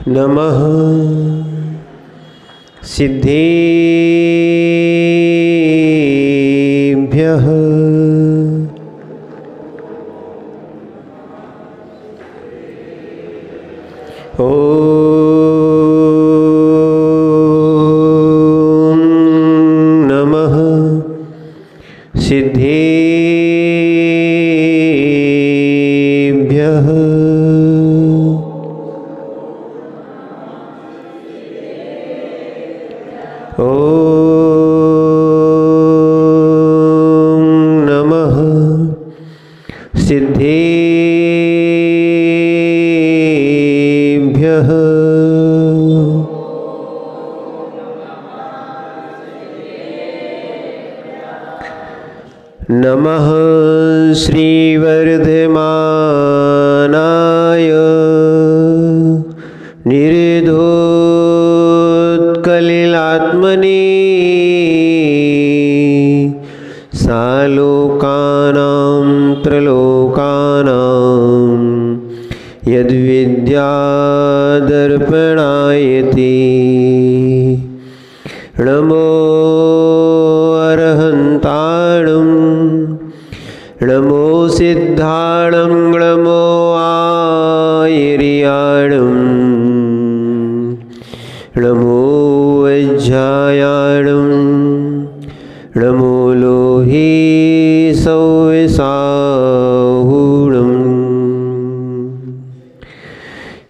नमः सिद्धेभ्यः ॐ नमः सिद्धेभ्यः सिद्धेभ्यः नमः श्रीवर्धमानाय निर्धोत्कलिलात्मने सालोकानां त्रलोकानां यद्विद्यादर्पणायते नमो अरहन्ताणं नमो सिद्धाणं नमो आयर्याणं नमो वज्रायाणं नमो लोहे सौविसाहुणं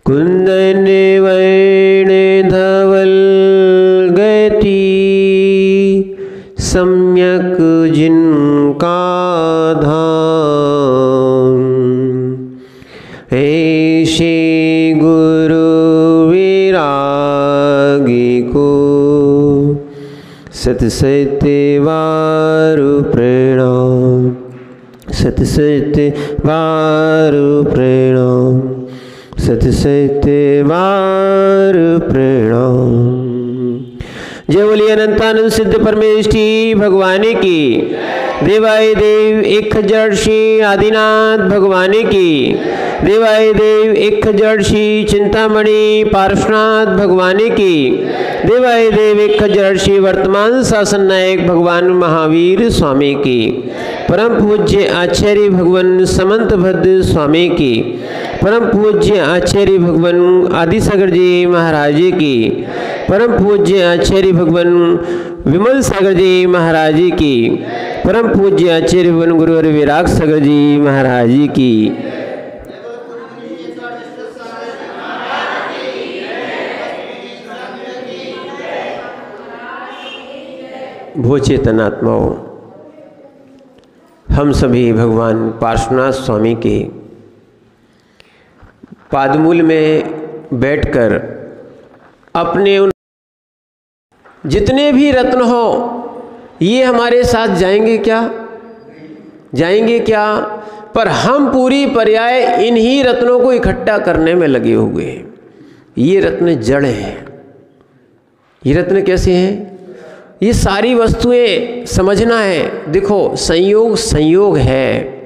कुन्दने वैणधवल्गति सम्यक् जिनका धाम ऐसे गुरु विरागी को सतसत्यवारु प्रणाम सतसत्यवारु प्रणाम सतसत्यवारु प्रणाम। जय बोलिए अनंतानंद सिद्ध परमेष्ठी भगवान की। देवाय देव एक जड़ श्री आदिनाथ भगवान की। देवाय देव एक जड़ श्री चिंतामणि पार्श्वनाथ भगवान की। देवाय देव एक जड़ श्री वर्तमान शासन नायक भगवान महावीर स्वामी की। परम पूज्य आचार्य भगवान समंत भद्र स्वामी की। परम पूज्य आचार्य भगवान आदिसागर जी महाराज की। परम पूज्य आचार्य भगवान विमल सागर जी महाराज की। परम पूज्य आचार्य भगवान गुरुवर विराग सागर जी महाराज की। भो चेतनात्माओं, हम सभी भगवान पार्श्वनाथ स्वामी के पादमूल में बैठकर अपने उन जितने भी रत्न हो ये हमारे साथ जाएंगे क्या? जाएंगे क्या? पर हम पूरी पर्याय इन्हीं रत्नों को इकट्ठा करने में लगे हुए हैं। ये रत्न जड़ हैं। ये रत्न कैसे हैं? ये सारी वस्तुएं समझना है। देखो, संयोग संयोग है।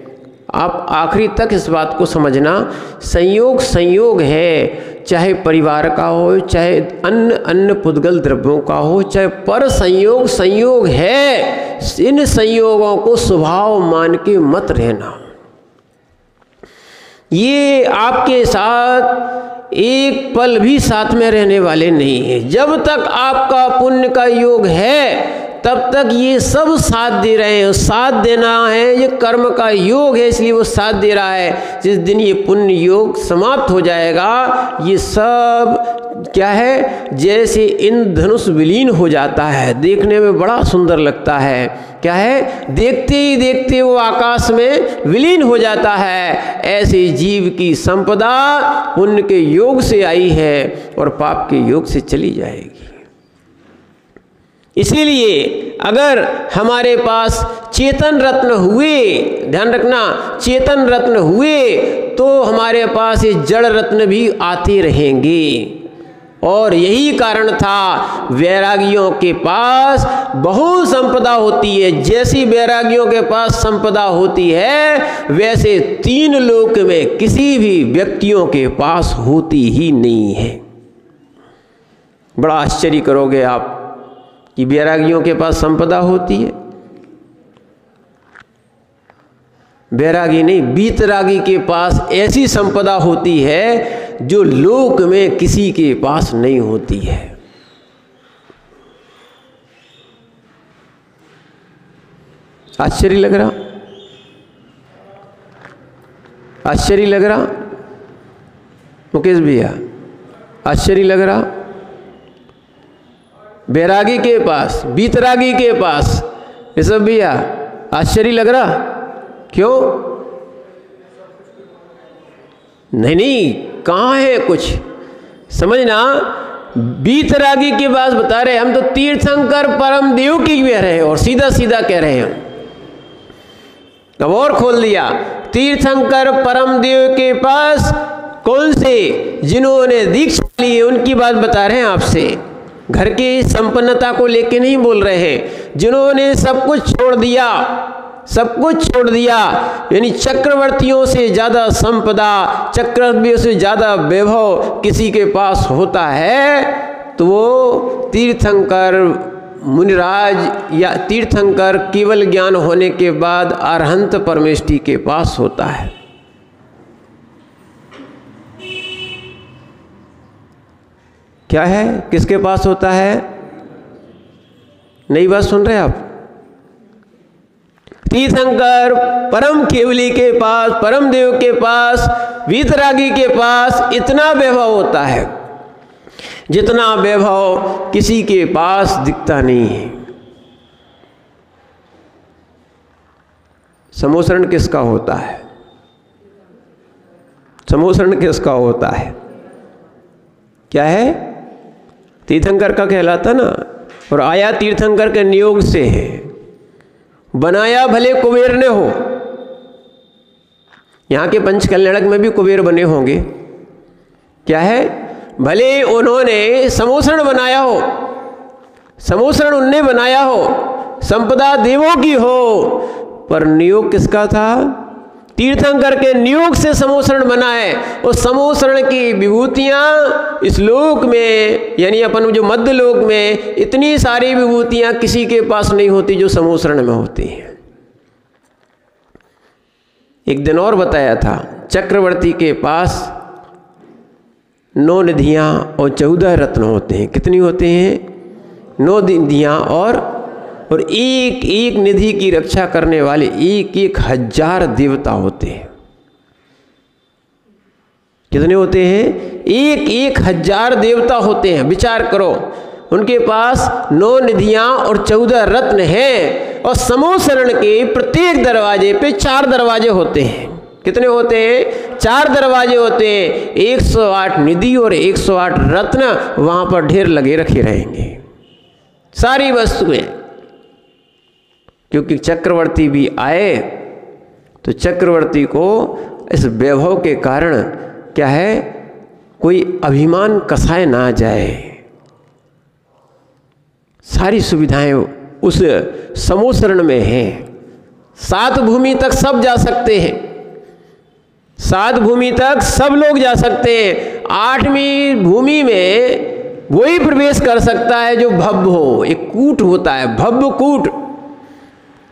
आप आखिरी तक इस बात को समझना। संयोग संयोग है, चाहे परिवार का हो, चाहे अन्य पुद्गल द्रव्यों का हो, चाहे पर संयोग संयोग है। इन संयोगों को स्वभाव मान के मत रहना। ये आपके साथ एक पल भी साथ में रहने वाले नहीं है। जब तक आपका पुण्य का योग है तब तक ये सब साथ दे रहे हैं। साथ देना है, ये कर्म का योग है, इसलिए वो साथ दे रहा है। जिस दिन ये पुण्य योग समाप्त हो जाएगा, ये सब क्या है, जैसे इंद्रधनुष विलीन हो जाता है। देखने में बड़ा सुंदर लगता है। क्या है, देखते ही देखते वो आकाश में विलीन हो जाता है। ऐसे जीव की संपदा पुण्य के योग से आई है और पाप के योग से चली जाएगी। इसीलिए अगर हमारे पास चेतन रत्न हुए, ध्यान रखना, चेतन रत्न हुए तो हमारे पास ये जड़ रत्न भी आते रहेंगे। और यही कारण था वैरागियों के पास बहुत संपदा होती है। जैसी वैरागियों के पास संपदा होती है वैसे तीन लोक में किसी भी व्यक्तियों के पास होती ही नहीं है। बड़ा आश्चर्य करोगे आप कि वैरागियों के पास संपदा होती है। वैरागी नहीं, वीतरागी के पास ऐसी संपदा होती है जो लोक में किसी के पास नहीं होती है। आश्चर्य लग रहा? आश्चर्य लग रहा मुकेश भैया? आश्चर्य लग रहा? वैरागी के पास, वीतरागी के पास, ये सब भैया आश्चर्य लग रहा? क्यों? नहीं, कहाँ है कुछ समझना। वीतरागी के पास बता रहे हम तो तीर्थंकर परम देव की कह रहे हैं और सीधा सीधा कह रहे हैं। अब और खोल दिया, तीर्थंकर परम देव के पास कौन से? जिन्होंने दीक्षा ली है उनकी बात बता रहे हैं आपसे। घर की संपन्नता को लेके नहीं बोल रहे हैं। जिन्होंने सब कुछ छोड़ दिया, सब कुछ छोड़ दिया, यानी चक्रवर्तियों से ज़्यादा संपदा, चक्रवर्तियों से ज़्यादा वैभव किसी के पास होता है तो वो तीर्थंकर मुनिराज या तीर्थंकर केवल ज्ञान होने के बाद अरहंत परमेष्टि के पास होता है। क्या है? किसके पास होता है? नई बात सुन रहे हैं आप? तीर्थंकर परम केवली के पास, परम देव के पास, वीतरागी के पास इतना वैभव होता है जितना वैभव किसी के पास दिखता नहीं है। समोसरण किसका होता है? समोसरण किसका होता है? क्या है? तीर्थंकर का कहलाता ना। और आया तीर्थंकर के नियोग से है, बनाया भले कुबेर ने हो। यहाँ के पंच कल्याणक में भी कुबेर बने होंगे। क्या है? भले उन्होंने समोसरण बनाया हो, समोसरण उनने बनाया हो, संपदा देवों की हो, पर नियोग किसका था? तीर्थंकर के नियोग से समोसरण बना है। और समोसरण की विभूतियाँ इस लोक में, यानी अपन जो मध्य लोक में, इतनी सारी विभूतियाँ किसी के पास नहीं होती जो समोसरण में होती हैं। एक दिन और बताया था, चक्रवर्ती के पास 9 निधियाँ और 14 रत्न होते हैं। कितनी होते हैं? 9 निधियाँ और एक एक निधि की रक्षा करने वाले 1,000 देवता होते हैं। कितने होते हैं? 1,000 देवता होते हैं। विचार करो, उनके पास 9 निधियां और 14 रत्न हैं और समोसरण के प्रत्येक दरवाजे पे 4 दरवाजे होते हैं। कितने होते हैं? 4 दरवाजे होते हैं। 108 निधि और 108 रत्न वहां पर ढेर लगे रखे रहेंगे, सारी वस्तुएं। क्योंकि चक्रवर्ती भी आए तो चक्रवर्ती को इस वैभव के कारण क्या है, कोई अभिमान कसाए ना जाए। सारी सुविधाएं उस समोसरण में हैं। 7 भूमि तक सब जा सकते हैं, 7 भूमि तक सब लोग जा सकते हैं। 8वीं भूमि में वही प्रवेश कर सकता है जो भव्य हो। एक कूट होता है, भव्य कूट।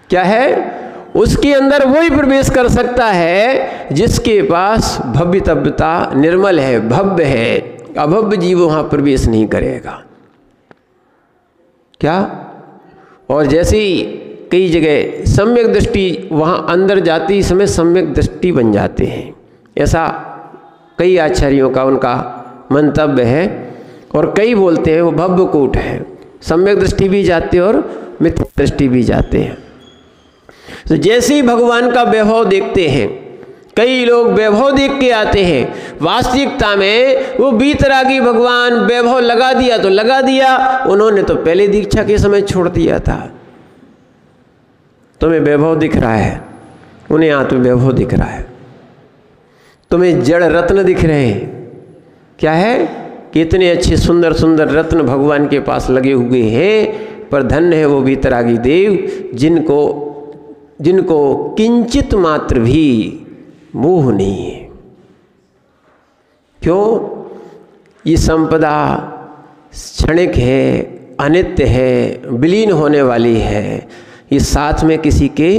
क्या है? उसके अंदर वही प्रवेश कर सकता है जिसके पास भव्यतव्यता निर्मल है, भव्य है। अभव्य जीव वहां प्रवेश नहीं करेगा। क्या? और जैसे ही कई जगह सम्यक दृष्टि, वहां अंदर जाते समय सम्यक दृष्टि बन जाते हैं। ऐसा कई आचार्यों का उनका मंतव्य है। और कई बोलते हैं वो भव्य कूट है, सम्यक दृष्टि भी जाते और मिथ्या दृष्टि भी जाते हैं। तो जैसे ही भगवान का वैभव देखते हैं, कई लोग वैभव देख के आते हैं, वास्तविकता में वो वीतरागी भगवान वैभव लगा दिया तो लगा दिया, उन्होंने तो पहले दीक्षा के समय छोड़ दिया था। तुम्हें वैभव दिख रहा है, उन्हें आत्म वैभव दिख रहा है। तुम्हें जड़ रत्न दिख रहे हैं। क्या है? कि इतने अच्छे सुंदर सुंदर रत्न भगवान के पास लगे हुए हैं, पर धन्य है वो वीतरागी देव जिनको किंचित मात्र भी मोह नहीं है। क्यों? ये संपदा क्षणिक है, अनित्य है, विलीन होने वाली है, ये साथ में किसी के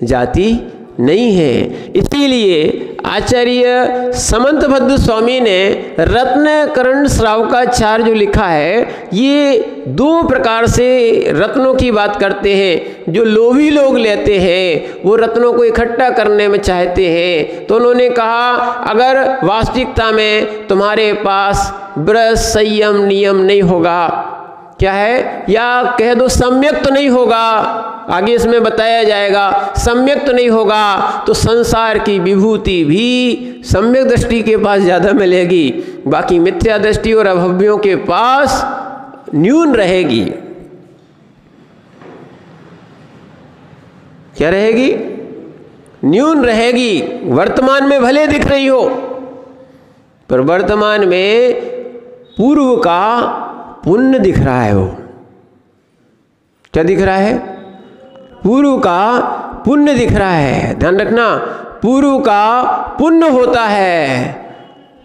जाती नहीं है। इसीलिए आचार्य समंतभद्र स्वामी ने रत्नकरण श्रावकाचार जो लिखा है, ये दो प्रकार से रत्नों की बात करते हैं। जो लोभी लोग लेते हैं, वो रत्नों को इकट्ठा करने में चाहते हैं, तो उन्होंने कहा अगर वास्तविकता में तुम्हारे पास ब्रज संयम नियम नहीं होगा, क्या है, या कह दो सम्यक तो नहीं होगा, आगे इसमें बताया जाएगा, सम्यक तो नहीं होगा, तो संसार की विभूति भी सम्यक दृष्टि के पास ज़्यादा मिलेगी, बाकी मिथ्या दृष्टि और अभव्यों के पास न्यून रहेगी। क्या रहेगी? न्यून रहेगी। वर्तमान में भले दिख रही हो, पर वर्तमान में पूर्व का पुण्य दिख रहा है। वो क्या दिख रहा है? पूर्व का पुण्य दिख रहा है। ध्यान रखना, पूर्व का पुण्य होता है,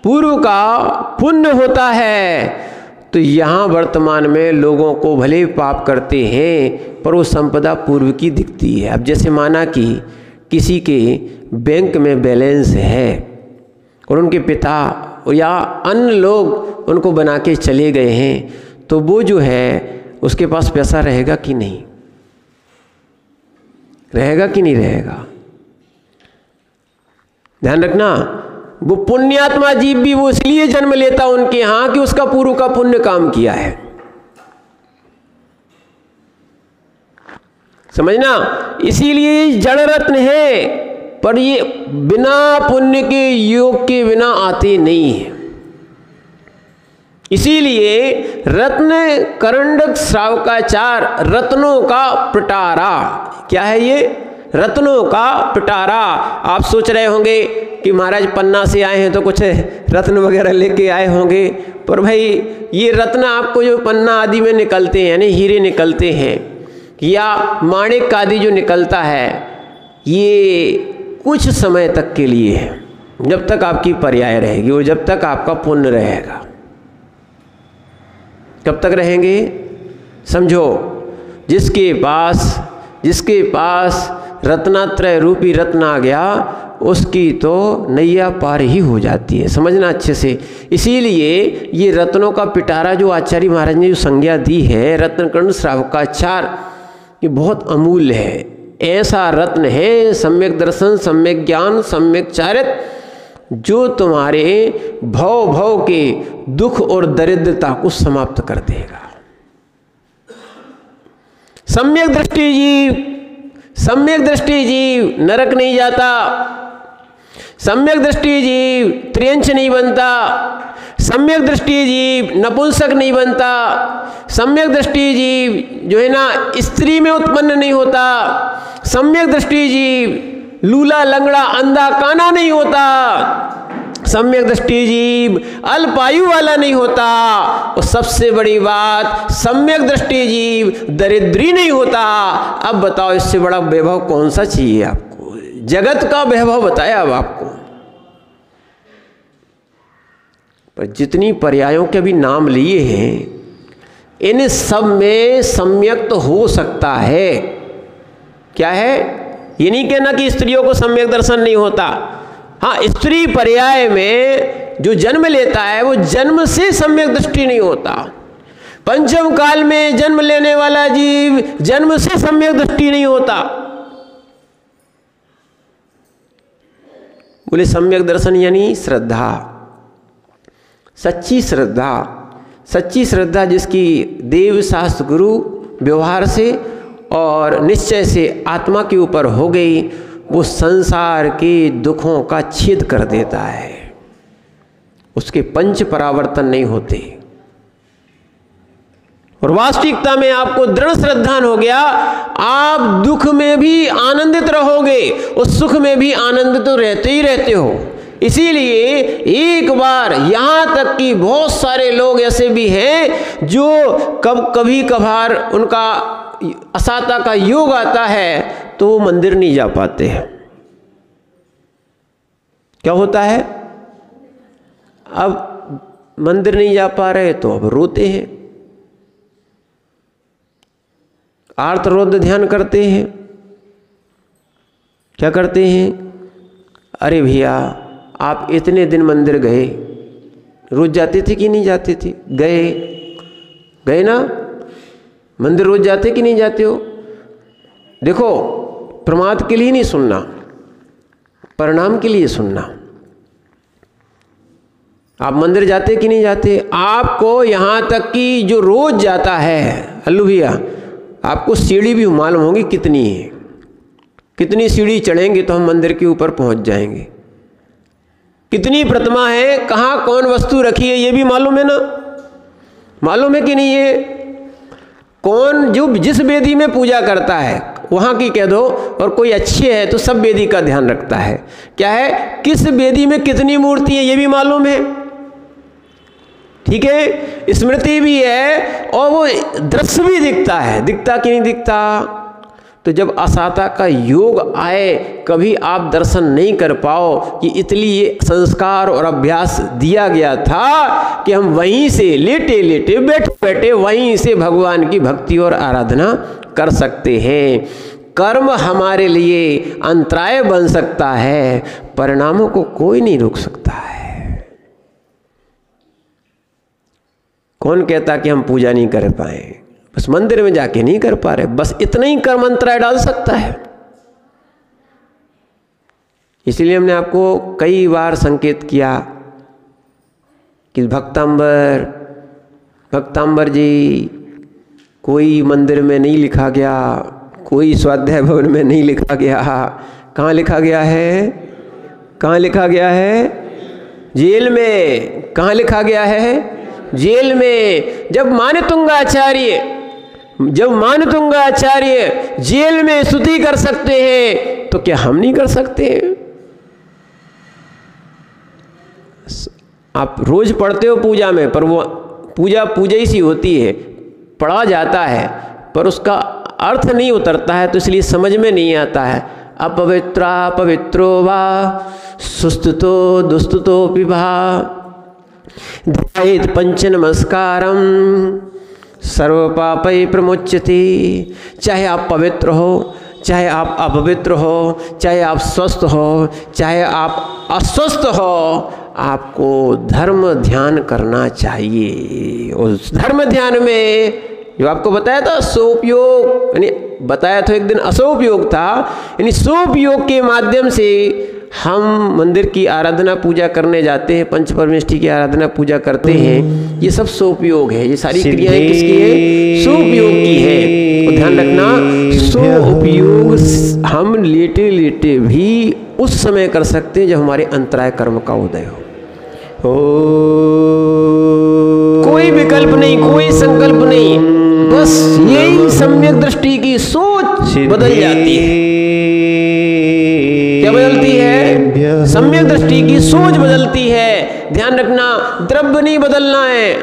पूर्व का पुण्य होता है। तो यहाँ वर्तमान में लोगों को भले पाप करते हैं, पर वो संपदा पूर्व की दिखती है। अब जैसे माना कि किसी के बैंक में बैलेंस है और उनके पिता या अन्य लोग उनको बना के चले गए हैं, तो वो जो है उसके पास पैसा रहेगा कि नहीं? रहेगा कि नहीं रहेगा? ध्यान रखना, वो पुण्यात्मा जीव भी वो इसलिए जन्म लेता उनके यहाँ कि उसका पूर्व का पुण्य काम किया है। समझना, इसीलिए जड़ रत्न है, पर ये बिना पुण्य के योग के बिना आते नहीं है। इसीलिए रत्न करंडक श्रावकाचार, रत्नों का पिटारा। क्या है ये? रत्नों का पिटारा। आप सोच रहे होंगे कि महाराज पन्ना से आए हैं तो कुछ रत्न वगैरह लेके आए होंगे, पर भाई ये रत्न आपको जो पन्ना आदि में निकलते हैं, यानी हीरे निकलते हैं या माणिक आदि जो निकलता है, ये कुछ समय तक के लिए है, जब तक आपकी पर्याय रहेगी और जब तक आपका पुण्य रहेगा। कब तक रहेंगे? समझो, जिसके पास रत्नात्रय रूपी रत्न आ गया, उसकी तो नैया पार ही हो जाती है। समझना अच्छे से। इसीलिए ये रत्नों का पिटारा जो आचार्य महाराज ने जो संज्ञा दी है, रत्नकर्ण श्रावकाचार, ये बहुत अमूल्य है। ऐसा रत्न है, सम्यक दर्शन, सम्यक ज्ञान, सम्यक चारित्र, जो तुम्हारे भव के दुख और दरिद्रता को समाप्त कर देगा। सम्यक दृष्टि जीव नरक नहीं जाता, सम्यक दृष्टि जीव त्रियंच नहीं बनता, सम्यक दृष्टि जीव नपुंसक नहीं बनता, सम्यक दृष्टि जीव जो है ना स्त्री में उत्पन्न नहीं होता, सम्यक दृष्टि जीव लूला लंगड़ा अंधा काना नहीं होता, सम्यक दृष्टि जीव अल्पायु वाला नहीं होता, और सबसे बड़ी बात सम्यक दृष्टि जीव दरिद्री नहीं होता। अब बताओ, इससे बड़ा वैभव कौन सा चाहिए आपको? जगत का वैभव बताया अब आपको। पर जितनी पर्यायों के भी नाम लिए हैं, इन सब में सम्यक तो हो सकता है। क्या है? ये नहीं कहना कि स्त्रियों को सम्यक दर्शन नहीं होता। हाँ, स्त्री पर्याय में जो जन्म लेता है वो जन्म से सम्यक दृष्टि नहीं होता। पंचम काल में जन्म लेने वाला जीव जन्म से सम्यक दृष्टि नहीं होता। बोले सम्यक दर्शन यानी श्रद्धा, सच्ची श्रद्धा। सच्ची श्रद्धा जिसकी देव शास्त्र गुरु व्यवहार से और निश्चय से आत्मा के ऊपर हो गई, वो संसार के दुखों का छेद कर देता है। उसके पंच परावर्तन नहीं होते। और वास्तविकता में आपको दृढ़ श्रद्धान हो गया, आप दुख में भी आनंदित रहोगे और सुख में भी आनंदित तो रहते ही रहते हो। इसीलिए एक बार यहाँ तक कि बहुत सारे लोग ऐसे भी हैं जो कभी कभार उनका असाता का योग आता है तो वो मंदिर नहीं जा पाते हैं। क्या होता है? अब मंदिर नहीं जा पा रहे तो अब रोते हैं, आर्त रोद ध्यान करते हैं। क्या करते हैं? अरे भैया आप इतने दिन मंदिर गए, रोज जाते थे कि नहीं जाते थे? गए ना? मंदिर रोज जाते कि नहीं जाते हो? देखो, प्रमाद के लिए नहीं सुनना, परिणाम के लिए सुनना। आप मंदिर जाते कि नहीं जाते? आपको यहाँ तक कि जो रोज जाता है, अल्लू भैया आपको सीढ़ी भी मालूम होगी कितनी है, कितनी सीढ़ी चढ़ेंगे तो हम मंदिर के ऊपर पहुँच जाएंगे, कितनी प्रतिमा है, कहाँ कौन वस्तु रखी है, ये भी मालूम है ना? मालूम है कि नहीं? ये कौन जो जिस वेदी में पूजा करता है वहाँ की कह दो, और कोई अच्छी है तो सब वेदी का ध्यान रखता है। क्या है? किस वेदी में कितनी मूर्ति है ये भी मालूम है। ठीक है, स्मृति भी है और वो दृश्य भी दिखता है। दिखता कि नहीं दिखता? तो जब असाता का योग आए, कभी आप दर्शन नहीं कर पाओ कि इसलिए संस्कार और अभ्यास दिया गया था कि हम वहीं से लेटे लेटे बैठे बैठे वहीं से भगवान की भक्ति और आराधना कर सकते हैं। कर्म हमारे लिए अंतराय बन सकता है, परिणामों को कोई नहीं रोक सकता है। कौन कहता कि हम पूजा नहीं कर पाए, बस मंदिर में जाके नहीं कर पा रहे, बस इतना ही कर्म अंतराय डाल सकता है। इसलिए हमने आपको कई बार संकेत किया कि भक्तांबर जी, कोई मंदिर में नहीं लिखा गया, कोई स्वाध्याय भवन में नहीं लिखा गया। कहाँ लिखा गया है? कहाँ लिखा गया है? जेल में। कहाँ लिखा गया है? जेल में। जब मानतुंगा आचार्य जेल में स्तुति कर सकते हैं तो क्या हम नहीं कर सकते? आप रोज पढ़ते हो पूजा में, पर वो पूजा ही सी होती है, पढ़ा जाता है पर उसका अर्थ नहीं उतरता है, तो इसलिए समझ में नहीं आता है। अपवित्रा पवित्रो वा सुस्तुतो दुस्तुतो पिभा ध्यायेत् पंच नमस्कारम सर्व पापै प्रमुच्यते। चाहे आप पवित्र हो, चाहे आप अपवित्र हो, चाहे आप स्वस्थ हो, चाहे आप अस्वस्थ हो, आपको धर्म ध्यान करना चाहिए। उस धर्म ध्यान में जो आपको बताया था सोपयोग, यानी बताया था एक दिन असोपयोग था, यानी सोपयोग के माध्यम से हम मंदिर की आराधना पूजा करने जाते हैं, पंच परमेष्ठी की आराधना पूजा करते हैं। ये सब सोपयोग है। ये सारी क्रियाएं किसकी है? सोपयोग की है। तो ध्यान रखना, सोपयोग हम लेटे लेटे भी उस समय कर सकते हैं जब हमारे अंतराय कर्म का उदय हो। कोई विकल्प नहीं, कोई संकल्प नहीं, बस यही सम्यक दृष्टि की सोच बदल जाती है। क्या बदलती है? सम्यक दृष्टि की सोच बदलती है। ध्यान रखना, द्रव्य नहीं बदलना है।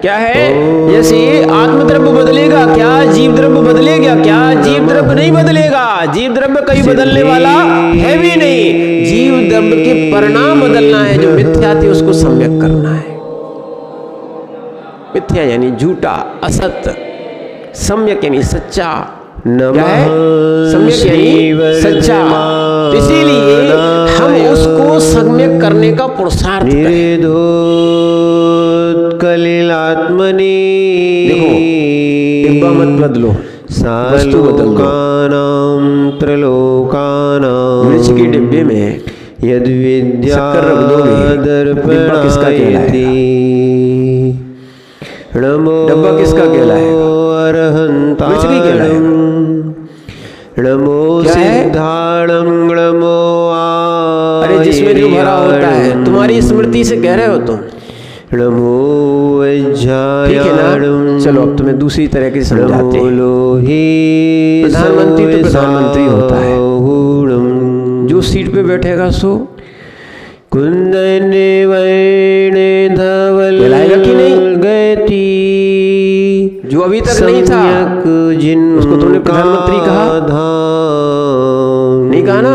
क्या है? जैसे आत्मद्रव्य बदलेगा क्या? जीव द्रव्य बदलेगा क्या? जीव द्रव्य नहीं बदलेगा। जीव द्रव्य कहीं बदलने वाला है भी नहीं। जीव द्रव्य के परिणाम बदलना है। जो मिथ्या थी उसको सम्यक करना है। मिथ्या यानी झूठा, असत्य, सम्यक यानी सच्चा। क्या है? सम्यक यानी सच्चा। तो इसीलिए हम उसको सम्यक करने का पुरुषार्थ करें। कलिलात्मनि देखो, डिब्बा मत बदलो, वस्तु बदल दो। त्रलोकानां मिर्च के डिब्बे में यद विद्या शक्कर रख दोगे, डिब्बा किसका कहलाएगा? डब्बा किसका कहलाएगा? मिर्च की कहलाएगा। नमो सिद्धाणं नमो अरे जिसमें जो भरा होता है, तुम्हारी स्मृति से कह रहे हो तुम। नमो ठीक है ना? चलो अब तुम्हें दूसरी तरह की समझाते हैं। प्रधानमंत्री तो प्रधानमंत्री होता है, जो सीट पे बैठेगा सो कुंदन वर्ण धवल कहलाएगा कि नहीं? गति जो अभी तक नहीं था उसको तुमने प्रधानमंत्री कहा, नहीं कहा ना,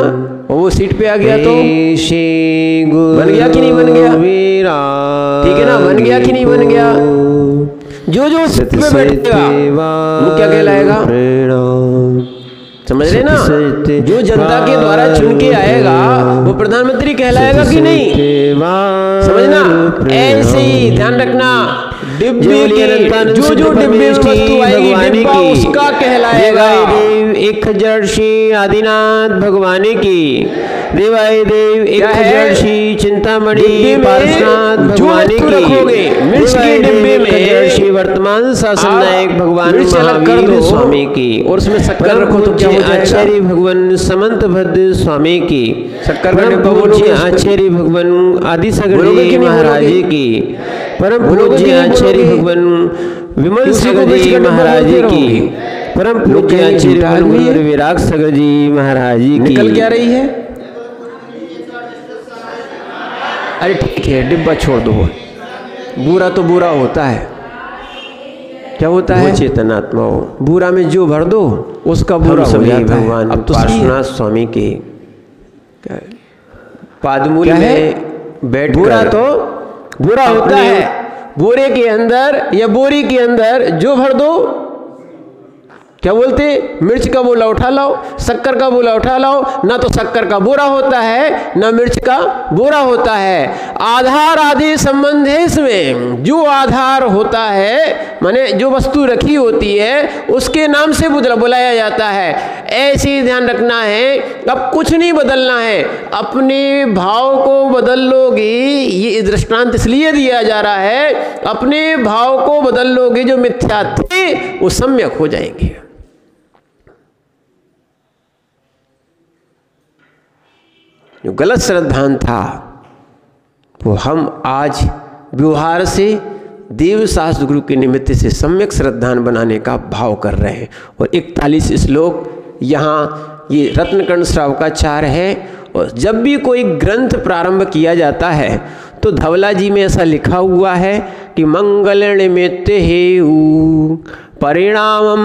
और वो सीट पे आ गया तो बन गया कि नहीं बन गया? ठीक है ना, बन गया कि नहीं बन गया? जो सीट पे बैठेगा वो क्या कहलाएगा? समझ रहे ना, जो जनता के द्वारा चुन के आएगा वो प्रधानमंत्री कहलाएगा कि नहीं? समझना, ऐसे ही ध्यान रखना, डिब्बे के जो डिब्बे में वस्तु आएगी डिब्बा उसका कहलाएगा। एक हजार श्री आदिनाथ भगवान की, देवाय देव एक हजार श्री चिंतामणि पार्श्वनाथ भगवान की, मिर्च के डिब्बे में श्री वर्तमान शासन नायक भगवान महावीर स्वामी की, और उसमें शक्कर रखो तो क्या हो जाएगा? आचार्य भगवान समंत भद्र स्वामी की, शक्कर का डिब्बा बोलोगे? आचार्य भगवान आदि सागर जी महाराज की, परम पूज्य आचार्य भगवान विमल सागर जी महाराज की, परम पूज्य आचार्य भगवान विराग सागर जी महाराज की। निकल क्या रही है? अरे ठीक है, डिब्बा छोड़ दो, बुरा तो बुरा होता है, क्या होता है? चेतनात्मा हो, बुरा में जो भर दो उसका बुरा हो जाता है। भगवान अब तो पार्श्वनाथ स्वामी के पादमूल में बैठ, बुरा तो बुरा होता है, बोरे के अंदर या बोरी के अंदर जो भर दो, क्या बोलते? मिर्च का बोला उठा लाओ, शक्कर का बोला उठा लाओ, ना तो शक्कर का बोरा होता है ना मिर्च का बोरा होता है। आधार आदि संबंध है इसमें, जो आधार होता है माने जो वस्तु रखी होती है उसके नाम से बुलाया जाता है। ऐसे ही ध्यान रखना है, अब कुछ नहीं बदलना है, अपने भाव को बदल लोगे। ये दृष्टांत इसलिए दिया जा रहा है, अपने भाव को बदल लोगे, जो मिथ्या थे वो सम्यक हो जाएंगे। जो गलत श्रद्धांत था वो हम आज व्यवहार से देव शास्त्र गुरु के निमित्त से सम्यक श्रद्धान बनाने का भाव कर रहे हैं। और 41 श्लोक यहाँ ये रत्नकर्ण श्रावकाचार्य है। और जब भी कोई ग्रंथ प्रारंभ किया जाता है तो धवला जी में ऐसा लिखा हुआ है कि मंगल निमित्त हेउ परिणामम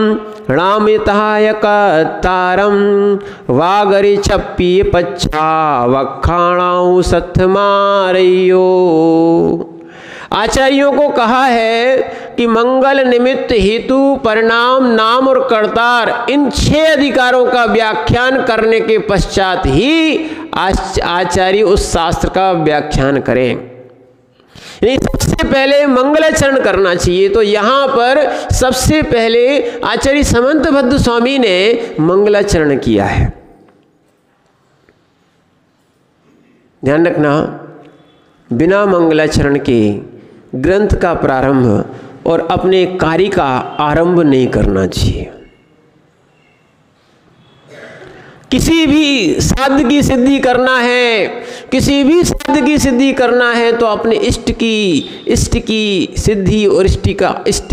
रामितायक तारम वागरि छप्पी पच्छा वखाणाऊ सत्मारयो। आचार्यों को कहा है कि मंगल निमित्त हेतु परिणाम नाम और कर्तार इन 6 अधिकारों का व्याख्यान करने के पश्चात ही आचार्य उस शास्त्र का व्याख्यान करें। सबसे पहले मंगलाचरण करना चाहिए। तो यहाँ पर सबसे पहले आचार्य समंत भद्र स्वामी ने मंगलाचरण किया है। ध्यान रखना, बिना मंगलाचरण के ग्रंथ का प्रारंभ और अपने कार्य का आरंभ नहीं करना चाहिए। किसी भी साध्य की सिद्धि करना है, किसी भी साध्य की सिद्धि करना है तो अपने इष्ट की सिद्धि और इष्ट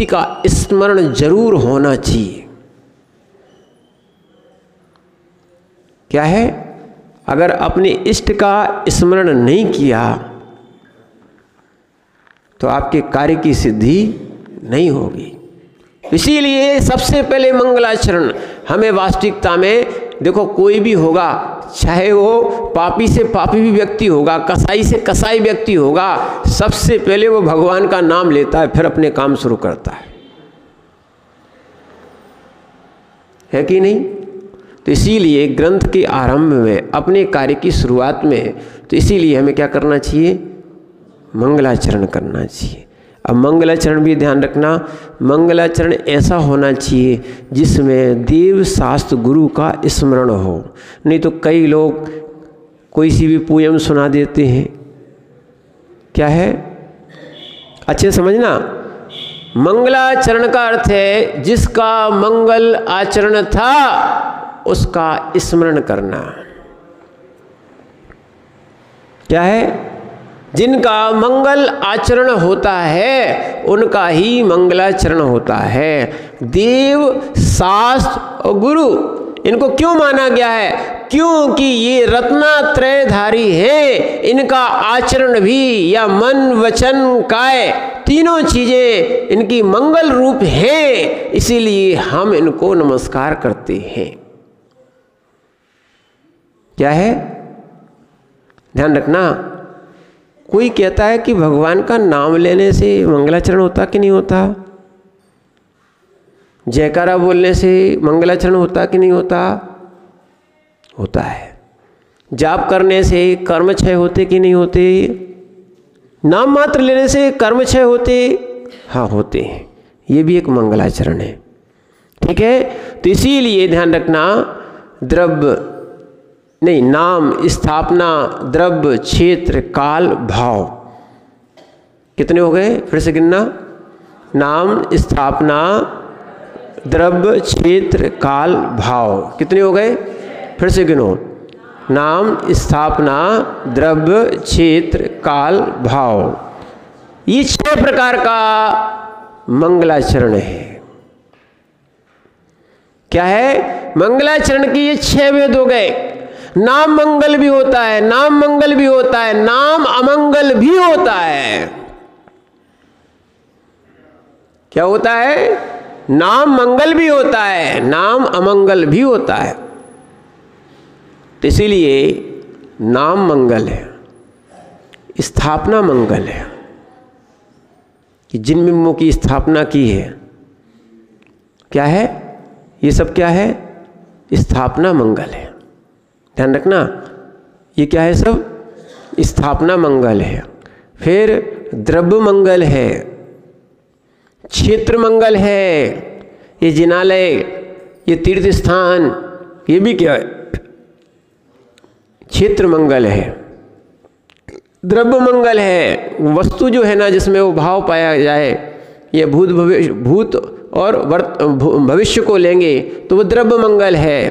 का स्मरण जरूर होना चाहिए। क्या है? अगर अपने इष्ट का स्मरण नहीं किया तो आपके कार्य की सिद्धि नहीं होगी। इसीलिए सबसे पहले मंगलाचरण हमें वास्तविकता में देखो, कोई भी होगा, चाहे वो पापी से पापी भी व्यक्ति होगा, कसाई से कसाई व्यक्ति होगा, सबसे पहले वो भगवान का नाम लेता है, फिर अपने काम शुरू करता है कि नहीं? तो इसीलिए ग्रंथ के आरंभ में, अपने कार्य की शुरुआत में, तो इसीलिए हमें क्या करना चाहिए? मंगलाचरण करना चाहिए। अब मंगलाचरण भी ध्यान रखना, मंगलाचरण ऐसा होना चाहिए जिसमें देव शास्त्र गुरु का स्मरण हो। नहीं तो कई लोग कोई सी भी पोयम सुना देते हैं। क्या है? अच्छे समझना, मंगलाचरण का अर्थ है जिसका मंगल आचरण था उसका स्मरण करना। क्या है? जिनका मंगल आचरण होता है उनका ही मंगलाचरण होता है। देव, शास्त्र और गुरु इनको क्यों माना गया है? क्योंकि ये रत्नात्रयधारी हैं, इनका आचरण भी या मन वचन काय तीनों चीजें इनकी मंगल रूप हैं, इसीलिए हम इनको नमस्कार करते हैं। क्या है, ध्यान रखना। कोई कहता है कि भगवान का नाम लेने से मंगलाचरण होता कि नहीं होता, जयकारा बोलने से मंगलाचरण होता कि नहीं होता, होता है। जाप करने से कर्म क्षय होते कि नहीं होते, नाम मात्र लेने से कर्म क्षय होते, हाँ होते हैं। ये भी एक मंगलाचरण है, ठीक है। तो इसीलिए ध्यान रखना, द्रव्य नहीं, नाम, स्थापना, द्रव्य, क्षेत्र, काल, भाव, कितने हो गए, फिर से गिनना। नाम, स्थापना, द्रव्य, क्षेत्र, काल, भाव, कितने हो गए, फिर से गिनो। नाम, स्थापना, द्रव्य, क्षेत्र, काल, भाव, ये 6 प्रकार का मंगलाचरण है। क्या है, मंगलाचरण की ये 6 भेद हो गए। नाम मंगल भी होता है, नाम मंगल भी होता है, नाम अमंगल भी होता है। क्या होता है, नाम मंगल भी होता है, नाम अमंगल भी होता है। तो इसीलिए नाम मंगल है, स्थापना मंगल है, कि जिन बिंबों की स्थापना की है, क्या है, ये सब क्या है, स्थापना मंगल है। ध्यान रखना, ये क्या है, सब स्थापना मंगल है। फिर द्रव्य मंगल है, क्षेत्र मंगल है, ये जिनालय, ये तीर्थ स्थान, ये भी क्या है, क्षेत्र मंगल है। द्रव्य मंगल है, वस्तु जो है ना जिसमें वो भाव पाया जाए, ये भूत और भविष्य को लेंगे तो वो द्रव्य मंगल है।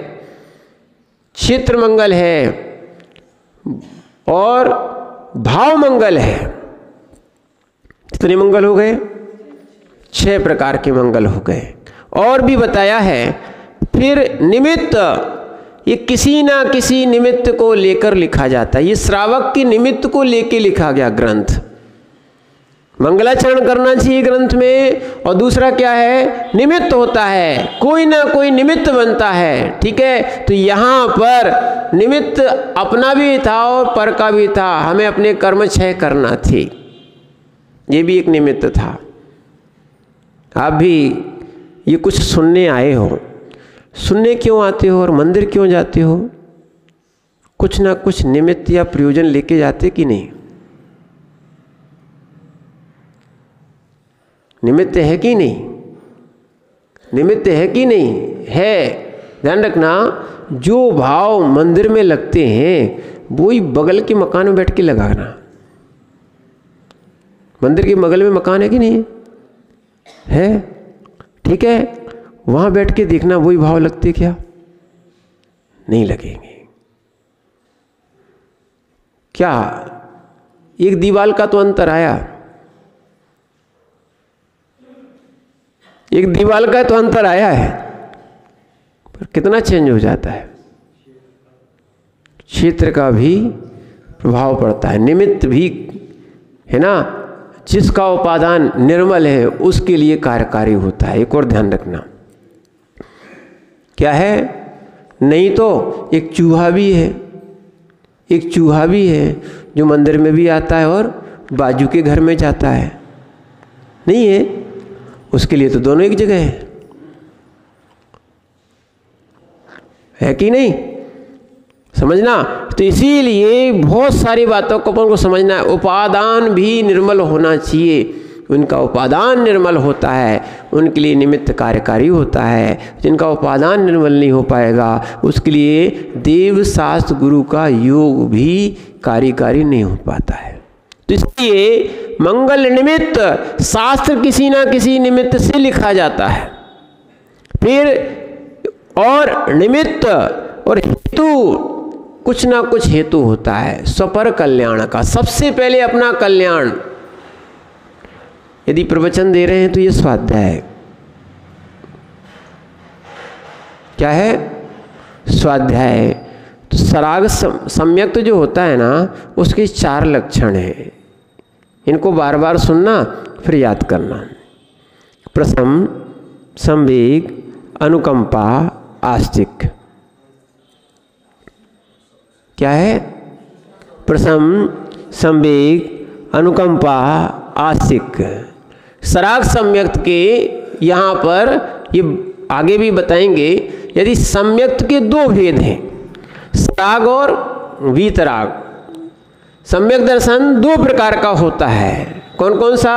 क्षेत्र मंगल है और भाव मंगल है। कितने मंगल हो गए, 6 प्रकार के मंगल हो गए। और भी बताया है। फिर निमित्त, ये किसी ना किसी निमित्त को लेकर लिखा जाता है। ये श्रावक के निमित्त को लेकर लिखा गया ग्रंथ। मंगलाचरण करना चाहिए ग्रंथ में, और दूसरा क्या है, निमित्त होता है, कोई ना कोई निमित्त बनता है, ठीक है। तो यहाँ पर निमित्त अपना भी था और पर का भी था, हमें अपने कर्म क्षय करना थे, ये भी एक निमित्त था। आप भी ये कुछ सुनने आए हो, सुनने क्यों आते हो और मंदिर क्यों जाते हो, कुछ ना कुछ निमित्त या प्रयोजन लेके जाते कि नहीं, निमित्त है कि नहीं, निमित्त है कि नहीं है। ध्यान रखना, जो भाव मंदिर में लगते हैं वही बगल के मकान में बैठ के लगाना। मंदिर के बगल में मकान है कि नहीं है, ठीक है, वहां बैठ के देखना वही भाव लगते क्या, नहीं लगेंगे। क्या एक दीवाल का तो अंतर आया, एक दीवाल का तो अंतर आया है, पर कितना चेंज हो जाता है। क्षेत्र का भी प्रभाव पड़ता है, निमित्त भी है ना, जिसका उपादान निर्मल है उसके लिए कार्यकारी होता है। एक और ध्यान रखना, क्या है, नहीं तो एक चूहा भी है, एक चूहा भी है जो मंदिर में भी आता है और बाजू के घर में जाता है, नहीं है, उसके लिए तो दोनों एक जगह है कि नहीं, समझना। तो इसीलिए बहुत सारी बातों को अपन को समझना है। उपादान भी निर्मल होना चाहिए, उनका उपादान निर्मल होता है उनके लिए निमित्त कार्यकारी होता है। जिनका उपादान निर्मल नहीं हो पाएगा उसके लिए देव शास्त्र गुरु का योग भी कार्यकारी नहीं हो पाता है। तो इसलिए मंगल निमित्त शास्त्र किसी ना किसी निमित्त से लिखा जाता है। फिर और निमित्त और हेतु, कुछ ना कुछ हेतु होता है स्वपर कल्याण का। सबसे पहले अपना कल्याण, यदि प्रवचन दे रहे हैं तो ये स्वाध्याय है, क्या है, स्वाध्याय। तो सराग सम्यक्त जो होता है ना, उसके 4 लक्षण हैं। इनको बार बार सुनना, फिर याद करना। प्रशम, संवेग, अनुकंपा, आस्तिक। क्या है? प्रशम, संवेग, अनुकंपा, आस्तिक। सराग सम्यक्त के यहाँ पर ये आगे भी बताएंगे। यदि सम्यक्त के 2 भेद हैं, सराग और वीतराग। सम्यक दर्शन 2 प्रकार का होता है। कौन कौन सा?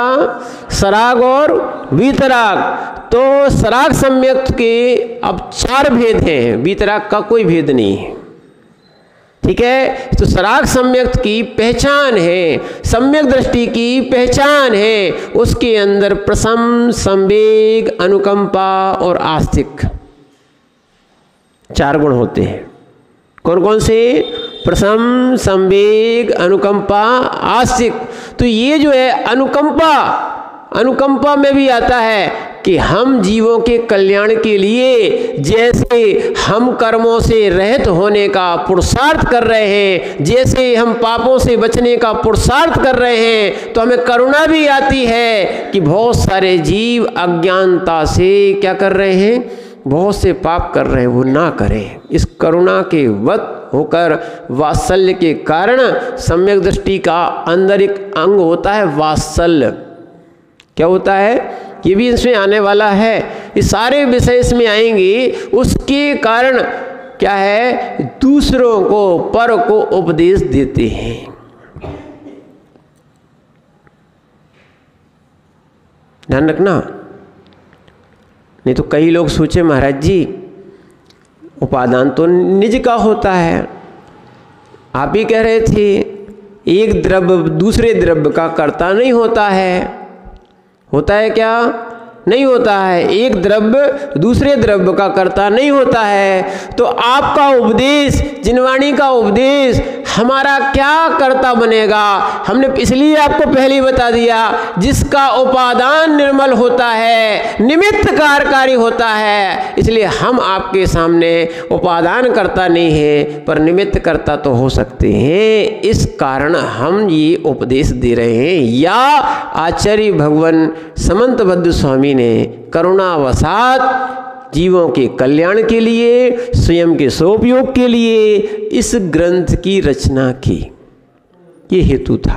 सराग और वीतराग। तो सराग सम्यक्त के अब 4 भेद हैं, वीतराग का कोई भेद नहीं है। ठीक है, तो सराग सम्यक्त की पहचान है, सम्यक दृष्टि की पहचान है, उसके अंदर प्रशम, संवेग, अनुकंपा और आस्तिक 4 गुण होते हैं। कौन कौन से? प्रशम, संवेग, अनुकंपा, आस्तिक। तो ये जो है अनुकंपा में भी आता है कि हम जीवों के कल्याण के लिए जैसे हम कर्मों से रहित होने का पुरुषार्थ कर रहे हैं, जैसे हम पापों से बचने का पुरुषार्थ कर रहे हैं, तो हमें करुणा भी आती है कि बहुत सारे जीव अज्ञानता से क्या कर रहे हैं, बहुत से पाप कर रहे हैं, वो ना करें। इस करुणा के वत होकर वात्सल्य के कारण सम्यक दृष्टि का अंदर एक अंग होता है वात्सल्य। क्या होता है? ये भी इसमें आने वाला है। ये सारे विषय इसमें आएंगे। उसके कारण क्या है? दूसरों को, पर को उपदेश देते हैं। ध्यान रखना, नहीं तो कई लोग सोचे महाराज जी उपादान तो निज का होता है। आप ही कह रहे थे एक द्रव्य दूसरे द्रव्य का कर्ता नहीं होता है। होता है क्या? नहीं होता है। एक द्रव्य दूसरे द्रव्य का कर्ता नहीं होता है। तो आपका उपदेश, जिनवाणी का उपदेश हमारा क्या कर्ता बनेगा? हमने इसलिए आपको पहले ही बता दिया, जिसका उपादान निर्मल होता है, निमित्त कार्यकारी होता है, इसलिए हम आपके सामने उपादान कर्ता नहीं है, पर निमित्त कर्ता तो हो सकते हैं। इस कारण हम ये उपदेश दे रहे हैं। या आचार्य भगवान समंतभद्र स्वामी ने करुणावशात जीवों के कल्याण के लिए, स्वयं के सोपयोग के लिए इस ग्रंथ की रचना की। ये हेतु था।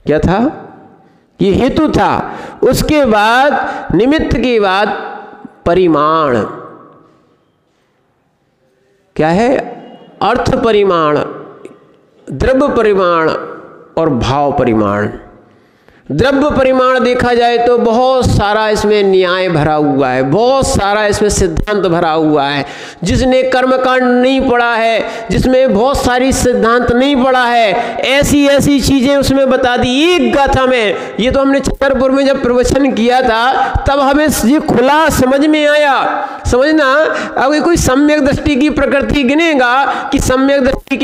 क्या था? ये हेतु था। उसके बाद निमित्त के बाद परिमाण। क्या है? अर्थ परिमाण, द्रव्य परिमाण और भाव परिमाण। द्रव्य परिमाण देखा जाए तो बहुत सारा इसमें न्याय भरा हुआ है, बहुत सारा इसमें सिद्धांत भरा हुआ है। जिसने कर्मकांड नहीं पढ़ा है, जिसमें बहुत सारी सिद्धांत नहीं पढ़ा है, ऐसी ऐसी चीजें उसमें बता दी एक गाथा में। ये तो हमने छतरपुर में जब प्रवचन किया था तब हमें ये खुला समझ में आया। समझना, अगर कोई सम्यक दृष्टि की प्रकृति गिनेगा कि सम्यक दृष्टि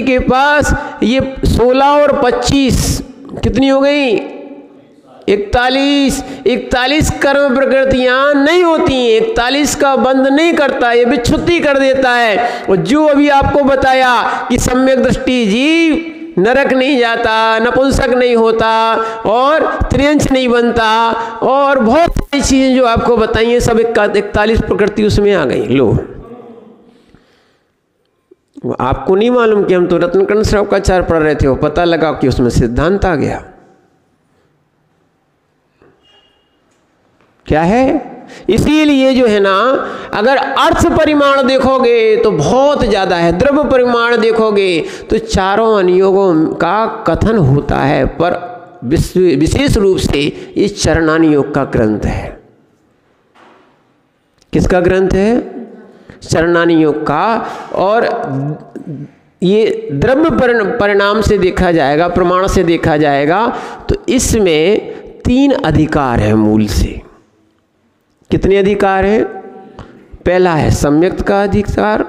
के पास ये 16 और 25 कितनी हो गई? 41 कर्म प्रकृतियां नहीं होती हैं। 41 का बंध नहीं करता, ये विच्छुत्ति कर देता है। और जो अभी आपको बताया कि सम्यक दृष्टि जीव नरक नहीं जाता, नपुंसक नहीं होता और त्रियंच नहीं बनता, और बहुत सारी चीजें जो आपको बताई हैं, सब 41 प्रकृति उसमें आ गई। लो, आपको नहीं मालूम कि हम तो रत्नकंड श्रवकाचार्य पढ़ रहे थे, वो पता लगा कि उसमें सिद्धांत आ गया। क्या है? इसीलिए जो है ना, अगर अर्थ परिमाण देखोगे तो बहुत ज्यादा है, द्रव्य परिमाण देखोगे तो चारों अनुयोगों का कथन होता है, पर विशेष रूप से ये चरणानुयोग का ग्रंथ है। किसका ग्रंथ है? चरणानुयोग का। और ये द्रव्य परिणाम से देखा जाएगा, प्रमाण से देखा जाएगा तो इसमें 3 अधिकार है मूल से। कितने अधिकार हैं? पहला है सम्यक का अधिकार,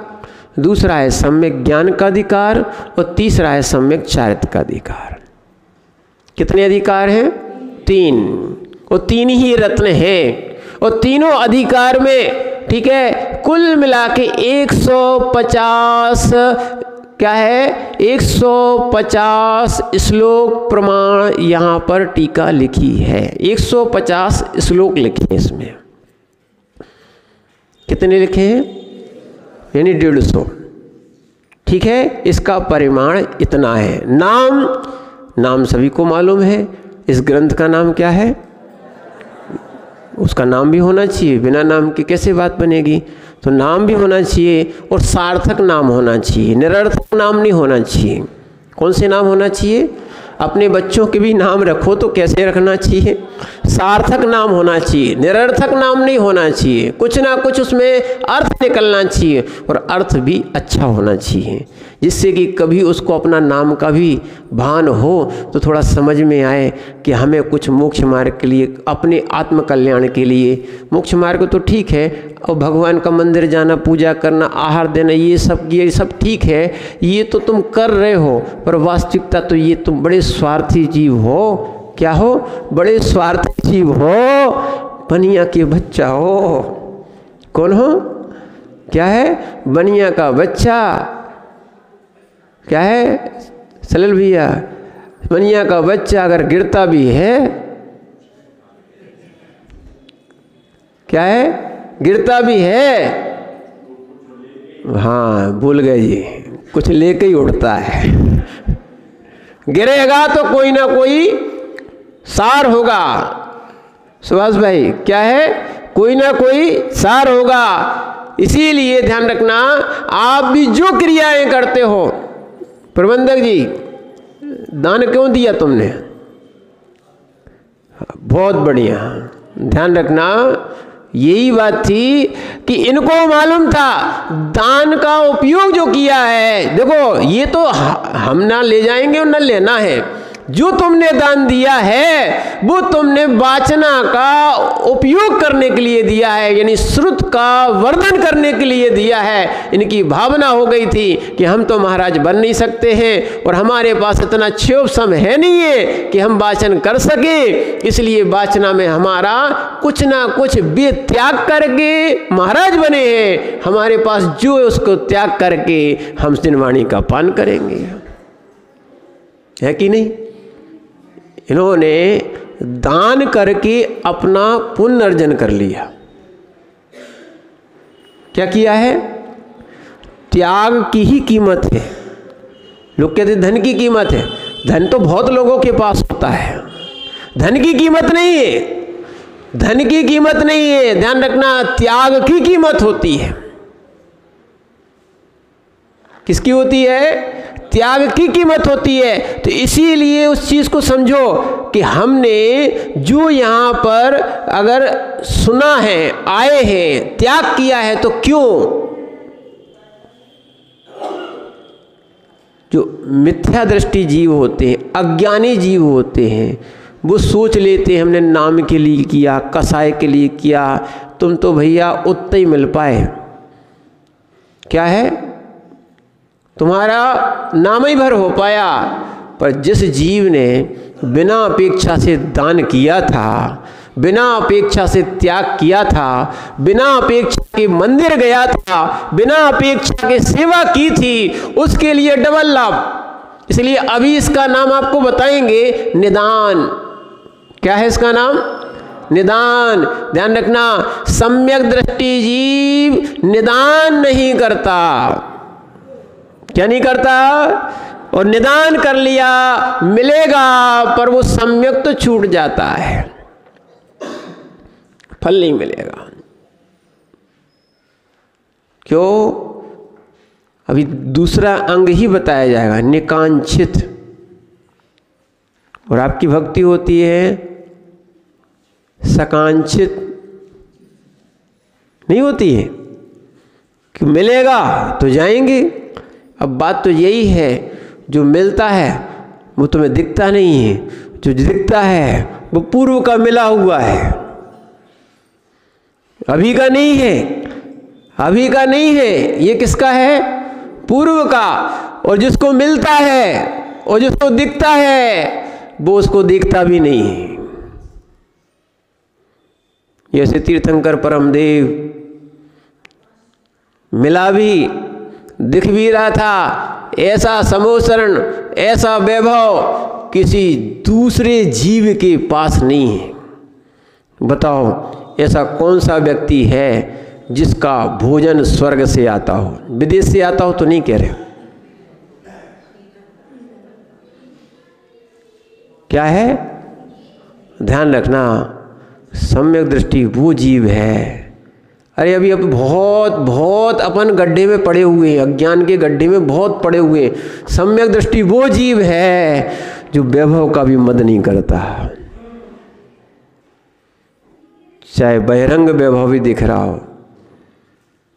दूसरा है सम्यक ज्ञान का अधिकार और तीसरा है सम्यक चारित्र का अधिकार। कितने अधिकार हैं? 3। और 3 ही रत्न हैं। और तीनों अधिकार में ठीक है, कुल मिला के 150 क्या है, 150 श्लोक प्रमाण यहाँ पर टीका लिखी है। 150 श्लोक लिखे हैं इसमें। कितने लिखे हैं? यानी 150। ठीक है, इसका परिमाण इतना है। नाम सभी को मालूम है। इस ग्रंथ का नाम क्या है? उसका नाम भी होना चाहिए, बिना नाम के कैसे बात बनेगी? तो नाम भी होना चाहिए और सार्थक नाम होना चाहिए, निरर्थक नाम नहीं होना चाहिए। कौन से नाम होना चाहिए? अपने बच्चों के भी नाम रखो तो कैसे रखना चाहिए? सार्थक नाम होना चाहिए, निरर्थक नाम नहीं होना चाहिए। कुछ ना कुछ उसमें अर्थ निकलना चाहिए और अर्थ भी अच्छा होना चाहिए, जिससे कि कभी उसको अपना नाम का भी भान हो तो थोड़ा समझ में आए कि हमें कुछ मोक्ष मार्ग के लिए, अपने आत्म कल्याण के लिए। मोक्ष मार्ग तो ठीक है, और भगवान का मंदिर जाना, पूजा करना, आहार देना, ये सब ठीक है, ये तो तुम कर रहे हो, पर वास्तविकता तो ये तुम बड़े स्वार्थी जीव हो। क्या हो? बड़े स्वार्थी जीव हो, बनिया के बच्चा हो। कौन हो? क्या है? बनिया का बच्चा। क्या है सलल भैया? बनिया का बच्चा अगर गिरता भी है, क्या है? गिरता भी है, हाँ भूल गए जी, कुछ लेके ही उड़ता है। गिरेगा तो कोई ना कोई सार होगा। सुभाष भाई, क्या है? कोई ना कोई सार होगा। इसीलिए ध्यान रखना, आप भी जो क्रियाएं करते हो, प्रबंधक जी दान क्यों दिया तुमने? बहुत बढ़िया, ध्यान रखना। यही बात थी कि इनको मालूम था दान का उपयोग जो किया है। देखो, ये तो हम ना ले जाएंगे और ना लेना है। जो तुमने दान दिया है वो तुमने वाचना का उपयोग करने के लिए दिया है, यानी श्रुत का वर्धन करने के लिए दिया है। इनकी भावना हो गई थी कि हम तो महाराज बन नहीं सकते हैं और हमारे पास इतना क्षोभ समय है नहीं है कि हम वाचन कर सकें, इसलिए वाचना में हमारा कुछ ना कुछ बेत्याग करके महाराज बने हैं। हमारे पास जो है उसको त्याग करके हम सिनवाणी का पान करेंगे, है कि नहीं? इन्होंने दान करके अपना पुण्य अर्जन कर लिया। क्या किया है? त्याग की ही कीमत है। लोग कहते धन की कीमत है। धन तो बहुत लोगों के पास होता है, धन की कीमत नहीं है। धन की कीमत नहीं है, ध्यान रखना, त्याग की कीमत होती है। किसकी होती है? त्याग की कीमत होती है। तो इसीलिए उस चीज को समझो कि हमने जो यहाँ पर अगर सुना है, आए हैं, त्याग किया है, तो क्यों? जो मिथ्या दृष्टि जीव होते हैं, अज्ञानी जीव होते हैं, वो सोच लेते हैं हमने नाम के लिए किया, कसाय के लिए किया। तुम तो भैया उतना ही मिल पाए। क्या है? तुम्हारा नाम ही भर हो पाया। पर जिस जीव ने बिना अपेक्षा से दान किया था, बिना अपेक्षा से त्याग किया था, बिना अपेक्षा के मंदिर गया था, बिना अपेक्षा के सेवा की थी, उसके लिए डबल लाभ। इसलिए अभी इसका नाम आपको बताएंगे, निदान। क्या है इसका नाम? निदान। ध्यान रखना, सम्यक दृष्टि जीव निदान नहीं करता। क्या नहीं करता? और निदान कर लिया, मिलेगा, पर वो सम्यक तो छूट जाता है, फल नहीं मिलेगा। क्यों? अभी दूसरा अंग ही बताया जाएगा, निकांक्षित। और आपकी भक्ति होती है सकांक्षित, नहीं होती है कि मिलेगा तो जाएंगे। अब बात तो यही है, जो मिलता है वो तुम्हें दिखता नहीं है, जो दिखता है वो पूर्व का मिला हुआ है, अभी का नहीं है। अभी का नहीं है, ये किसका है? पूर्व का। और जिसको मिलता है और जिसको दिखता है वो उसको देखता भी नहीं है। जैसे तीर्थंकर परमदेव मिला भी, दिख भी रहा था, ऐसा समोसरण, ऐसा वैभव किसी दूसरे जीव के पास नहीं है। बताओ ऐसा कौन सा व्यक्ति है जिसका भोजन स्वर्ग से आता हो, विदेश से आता हो तो नहीं कह रहे। क्या है, ध्यान रखना, सम्यक दृष्टि वो जीव है। अरे अभी बहुत अपन गड्ढे में पड़े हुए हैं, अज्ञान के गड्ढे में बहुत पड़े हुए हैं। सम्यक दृष्टि वो जीव है जो वैभव का भी मद नहीं करता, चाहे बहिरंग वैभव भी दिख रहा हो,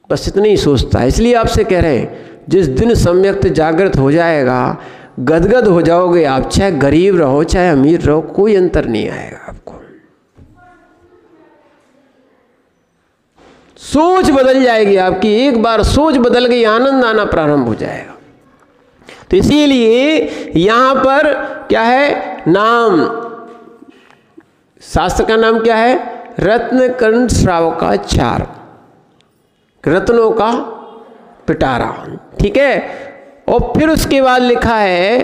बस इतना ही सोचता है। इसलिए आपसे कह रहे हैं, जिस दिन सम्यक जागृत हो जाएगा, गदगद हो जाओगे आप, चाहे गरीब रहो चाहे अमीर रहो, कोई अंतर नहीं आएगा आपको। सोच बदल जाएगी आपकी, एक बार सोच बदल गई, आनंद आना प्रारंभ हो जाएगा। तो इसीलिए यहां पर क्या है, नाम, शास्त्र का नाम क्या है, रत्न कर्ण श्रावकाचार, रत्नों का पिटारा। ठीक है, और फिर उसके बाद लिखा है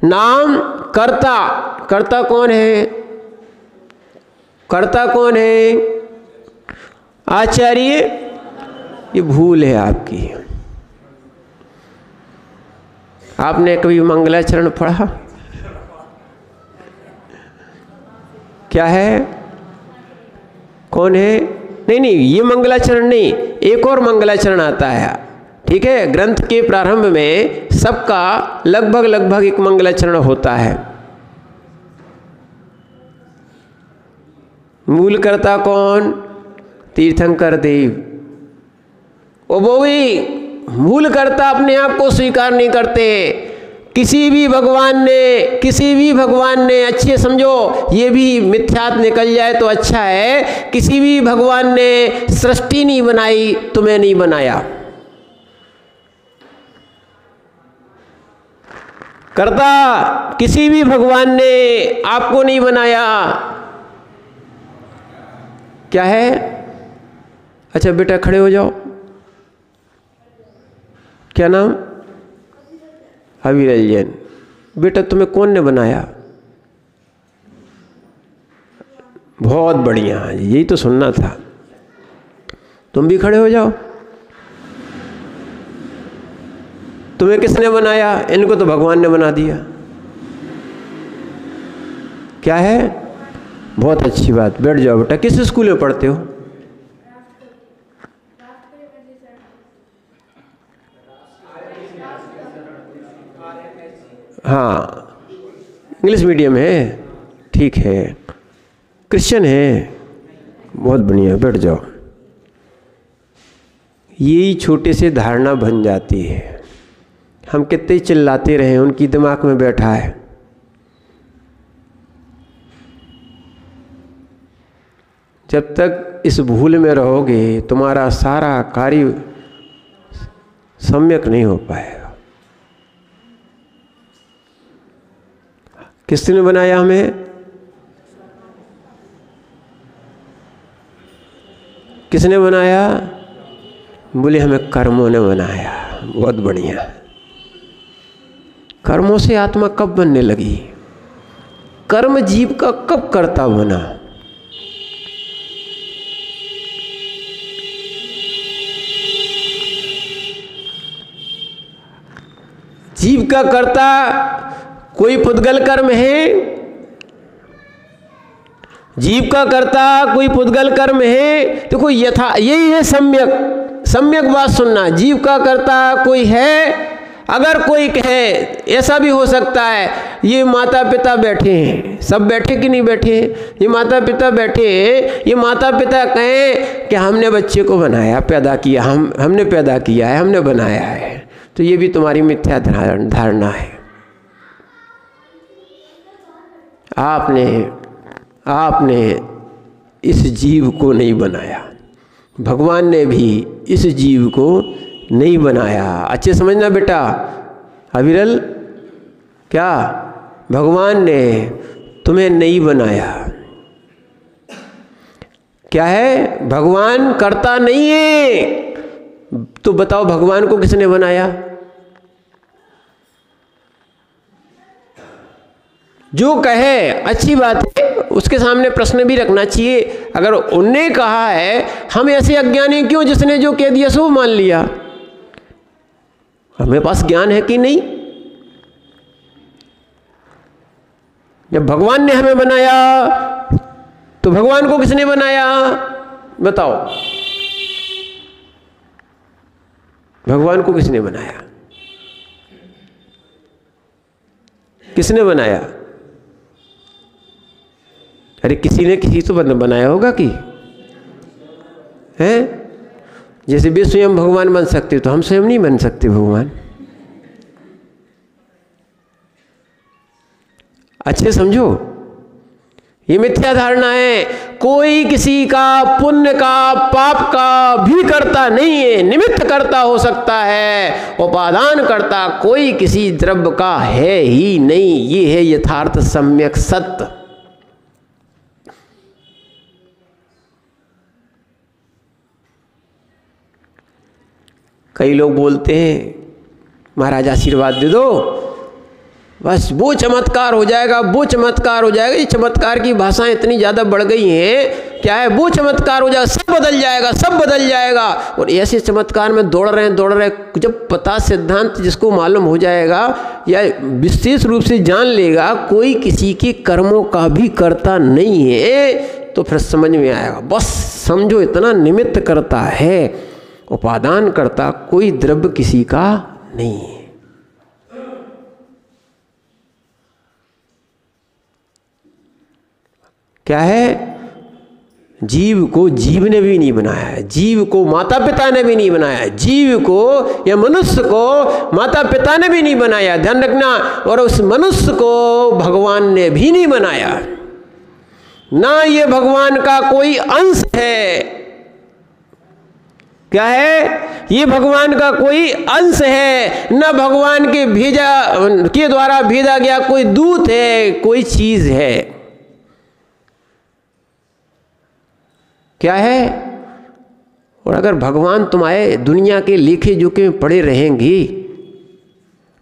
नाम कर्ता। कर्ता कौन है, कर्ता कौन है, आचार्य। ये भूल है आपकी। आपने कभी मंगलाचरण पढ़ा? क्या है, कौन है? नहीं, ये मंगलाचरण नहीं, एक और मंगलाचरण आता है। ठीक है, ग्रंथ के प्रारंभ में सबका लगभग एक मंगलाचरण होता है। मूलकर्ता कौन, तीर्थंकर देव। वो भी मूलकर्ता अपने आप को स्वीकार नहीं करते। किसी भी भगवान ने अच्छे समझो, ये भी मिथ्यात निकल जाए तो अच्छा है, किसी भी भगवान ने सृष्टि नहीं बनाई, तुम्हें नहीं बनाया। कर्ता किसी भी भगवान ने आपको नहीं बनाया। क्या है, अच्छा बेटा खड़े हो जाओ, क्या नाम, अविरल जैन। बेटा तुम्हें कौन ने बनाया? बहुत बढ़िया, यही तो सुनना था। तुम भी खड़े हो जाओ। तुम्हें किसने बनाया? इनको तो भगवान ने बना दिया। क्या है, बहुत अच्छी बात, बैठ जाओ बेटा। किस स्कूल में पढ़ते हो? हाँ, इंग्लिश मीडियम है, ठीक है। क्रिश्चियन है, बहुत बढ़िया, बैठ जाओ। यही छोटे से धारणा बन जाती है। हम कितने चिल्लाते रहे, उनकी दिमाग में बैठा है। जब तक इस भूल में रहोगे, तुम्हारा सारा कार्य सम्यक नहीं हो पाएगा। किसने बनाया हमें? किसने बनाया? बोले हमें कर्मों ने बनाया। बहुत बढ़िया। कर्मों से आत्मा कब बनने लगी? कर्म जीव का कब कर्ता बना? जीव का कर्ता कोई पुद्गल कर्म है? जीव का कर्ता कोई पुद्गल कर्म है? देखो यही है सम्यक बात सुनना। जीव का कर्ता कोई है? अगर कोई कहे, ऐसा भी हो सकता है, ये माता पिता बैठे हैं, सब बैठे कि नहीं बैठे हैं, ये माता पिता बैठे हैं, ये माता पिता कहें कि हमने बच्चे को बनाया, पैदा किया, हमने पैदा किया है, हमने बनाया है, तो ये भी तुम्हारी मिथ्या धारणा है। आपने इस जीव को नहीं बनाया, भगवान ने भी इस जीव को नहीं बनाया। अच्छे समझना बेटा, अविरल, क्या भगवान ने तुम्हें नहीं बनाया? क्या है, भगवान कर्ता नहीं है, तो बताओ भगवान को किसने बनाया? जो कहे अच्छी बात है, उसके सामने प्रश्न भी रखना चाहिए। अगर उनने कहा है, हम ऐसे अज्ञानी क्यों जिसने जो कह दिया सो मान लिया? हमें पास ज्ञान है कि नहीं? जब भगवान ने हमें बनाया तो भगवान को किसने बनाया? बताओ, भगवान को किसने बनाया? किसने बनाया? अरे किसी ने किसी तो बनाया होगा कि है? जैसे वे स्वयं भगवान बन सकते तो हम स्वयं नहीं बन सकते भगवान। अच्छे समझो, ये मिथ्या धारणा है। कोई किसी का पुण्य का पाप का भी करता नहीं है, निमित्त करता हो सकता है, उपादान करता कोई किसी द्रव्य का है ही नहीं। ये है यथार्थ सम्यक सत्य। कई लोग बोलते हैं महाराज आशीर्वाद दे दो, बस वो चमत्कार हो जाएगा, वो चमत्कार हो जाएगा। ये चमत्कार की भाषाएं इतनी ज़्यादा बढ़ गई हैं, क्या है, वो चमत्कार हो जाएगा, सब बदल जाएगा, सब बदल जाएगा। और ऐसे चमत्कार में दौड़ रहे हैं। जब पता सिद्धांत जिसको मालूम हो जाएगा या विशेष रूप से जान लेगा कोई किसी के कर्मों का भी करता नहीं है, तो फिर समझ में आएगा। बस समझो इतना निमित्त करता है, उपादान करता कोई द्रव्य किसी का नहीं है। क्या है? जीव को जीव ने भी नहीं बनाया है, जीव को माता पिता ने भी नहीं बनाया, जीव को या मनुष्य को माता पिता ने भी नहीं बनाया, ध्यान रखना। और उस मनुष्य को भगवान ने भी नहीं बनाया, ना ये भगवान का कोई अंश है। क्या है? ये भगवान का कोई अंश है, न भगवान के के द्वारा भेजा गया कोई दूत है, कोई चीज है। क्या है? और अगर भगवान तुम्हारे दुनिया के लेखे जोखे में पड़े रहेंगी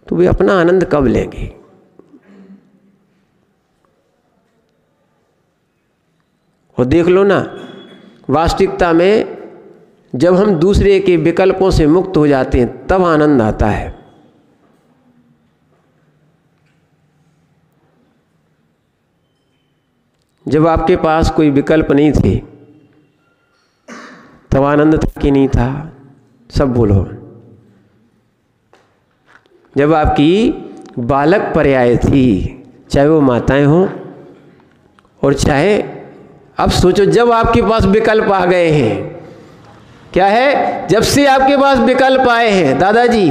तो वे अपना आनंद कब लेंगे? और देख लो ना, वास्तविकता में जब हम दूसरे के विकल्पों से मुक्त हो जाते हैं तब आनंद आता है। जब आपके पास कोई विकल्प नहीं थे तब आनंद था कि नहीं था? सब बोलो। जब आपकी बालक पर्याय थी, चाहे वो माताएं हों और चाहे, अब सोचो जब आपके पास विकल्प आ गए हैं, क्या है, जब से आपके पास विकल्प आए हैं, दादाजी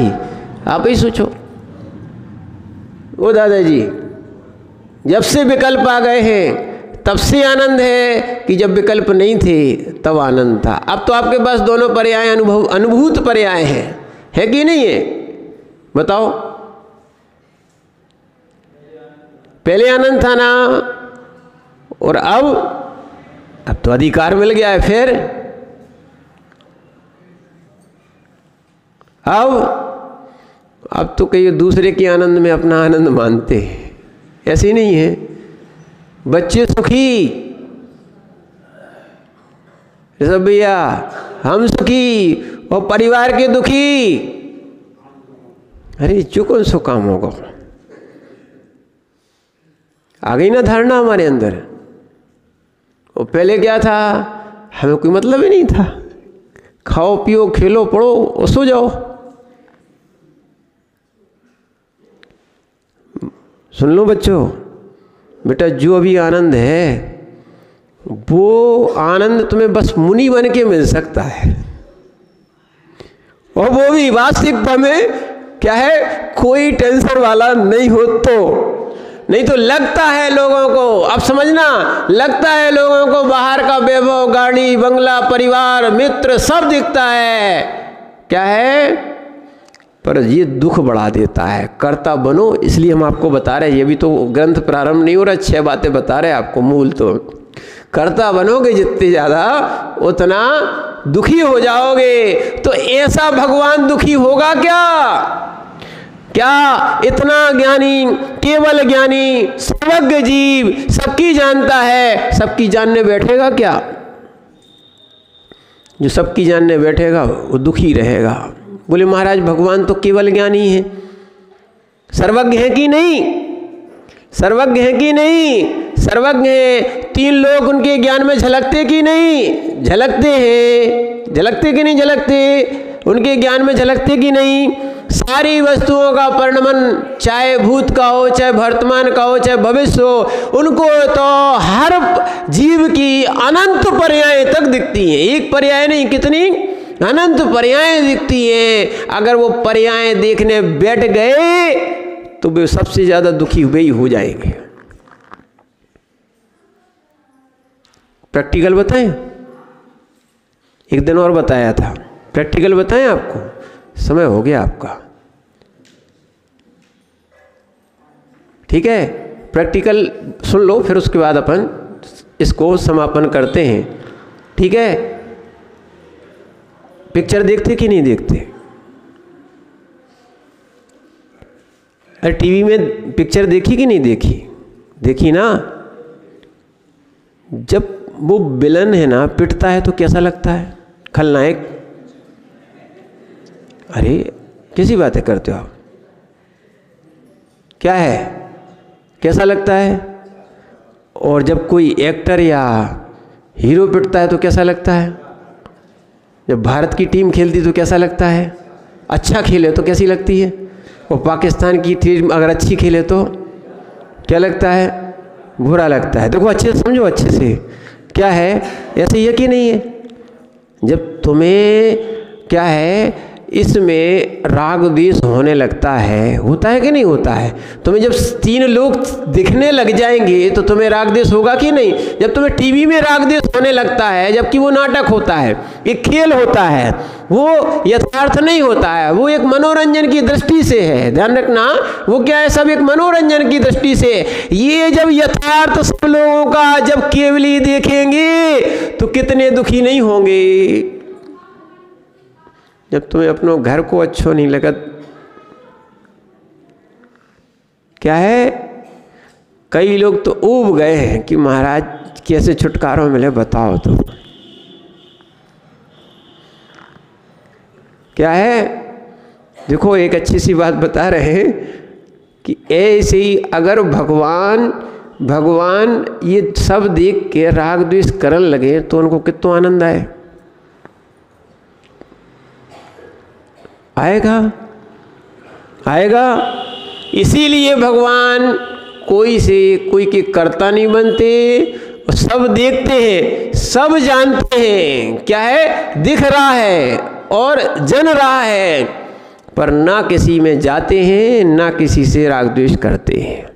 आप ही सोचो, वो दादाजी जब से विकल्प आ गए हैं तब से आनंद है कि जब विकल्प नहीं थे तब आनंद था? अब तो आपके पास दोनों पर्याय अनुभूत पर्याय हैं, है कि नहीं है? बताओ। पहले आनंद था ना, और अब तो अधिकार मिल गया है। फिर अब तो कई दूसरे के आनंद में अपना आनंद मानते हैं। ऐसे नहीं है। बच्चे सुखी, ऋषभ भैया हम सुखी और परिवार के दुखी। अरे जो कौन सो काम होगा? आ गई ना धारणा हमारे अंदर। और पहले क्या था? हमें कोई मतलब ही नहीं था, खाओ पियो खेलो पढ़ो और सो जाओ। सुन लो बच्चों, बेटा जो अभी आनंद है वो आनंद तुम्हें बस मुनि बन के मिल सकता है, और वो भी वास्तविकता में क्या है, कोई टेंशन वाला नहीं हो तो। नहीं तो लगता है लोगों को, अब समझना, लगता है लोगों को बाहर का वैभव, गाड़ी बंगला, परिवार मित्र सब दिखता है, क्या है, पर ये दुख बढ़ा देता है। कर्ता बनो, इसलिए हम आपको बता रहे हैं, ये भी तो ग्रंथ प्रारंभ नहीं हो रहा, 6 बातें बता रहे हैं आपको। मूल तो कर्ता बनोगे जितने ज़्यादा उतना दुखी हो जाओगे। तो ऐसा भगवान दुखी होगा क्या? क्या इतना ज्ञानी, केवल ज्ञानी, सर्वज्ञ जीव, सबकी जानता है, सबकी जानने बैठेगा क्या? जो सबकी जानने बैठेगा वो दुखी रहेगा। बोले महाराज भगवान तो केवल ज्ञानी है, सर्वज्ञ है कि नहीं? सर्वज्ञ है कि नहीं? सर्वज्ञ है। तीन लोग उनके ज्ञान में झलकते कि नहीं? झलकते हैं। झलकते कि नहीं झलकते? उनके ज्ञान में झलकते कि नहीं? सारी वस्तुओं का परिणमन, चाहे भूत का हो, चाहे वर्तमान का हो, चाहे भविष्य हो, उनको तो हर जीव की अनंत पर्याय तक दिखती हैं। एक पर्याय नहीं, कितनी अनंत पर्याय दिखती हैं। अगर वो पर्याय देखने बैठ गए तो वे सबसे ज्यादा दुखी वे ही हो जाएंगे। प्रैक्टिकल बताएं? एक दिन और बताया था, प्रैक्टिकल बताएं आपको? समय हो गया आपका, ठीक है? प्रैक्टिकल सुन लो, फिर उसके बाद अपन इसको समापन करते हैं, ठीक है? पिक्चर देखते कि नहीं देखते? अरे टीवी में पिक्चर देखी कि नहीं देखी? देखी ना? जब वो विलन है ना पिटता है तो कैसा लगता है? खलनायक, अरे कैसी बातें करते हो आप? क्या है, कैसा लगता है? और जब कोई एक्टर या हीरो पिटता है तो कैसा लगता है? जब भारत की टीम खेलती तो कैसा लगता है? अच्छा खेले तो कैसी लगती है? और पाकिस्तान की टीम अगर अच्छी खेले तो क्या लगता है? बुरा लगता है। देखो अच्छे से समझो, अच्छे से क्या है, ऐसे ही है कि नहीं है? जब तुम्हें क्या है इसमें राग द्वेष होने लगता है, होता है कि नहीं होता है? तुम्हें जब तीन लोग दिखने लग जाएंगे तो तुम्हें राग द्वेष होगा कि नहीं? जब तुम्हें टीवी में राग द्वेष होने लगता है, जबकि वो नाटक होता है, एक खेल होता है, वो यथार्थ नहीं होता है, वो एक मनोरंजन की दृष्टि से है। ध्यान रखना, वो क्या है, सब एक मनोरंजन की दृष्टि से। ये जब यथार्थ सब लोगों का जब केवली देखेंगे तो कितने दुखी नहीं होंगे। जब तुम्हें अपनों घर को अच्छो नहीं लगा, क्या है, कई लोग तो ऊब गए हैं कि महाराज कैसे छुटकारा मिले बताओ तो। क्या है, देखो एक अच्छी सी बात बता रहे हैं कि ऐसे ही अगर भगवान ये सब देख के राग द्वेष करने लगे तो उनको कितना आनंद आएगा। इसीलिए भगवान कोई के कर्ता नहीं बनते, सब देखते हैं, सब जानते हैं। क्या है, दिख रहा है और जन रहा है, पर ना किसी में जाते हैं ना किसी से राग द्वेष करते हैं।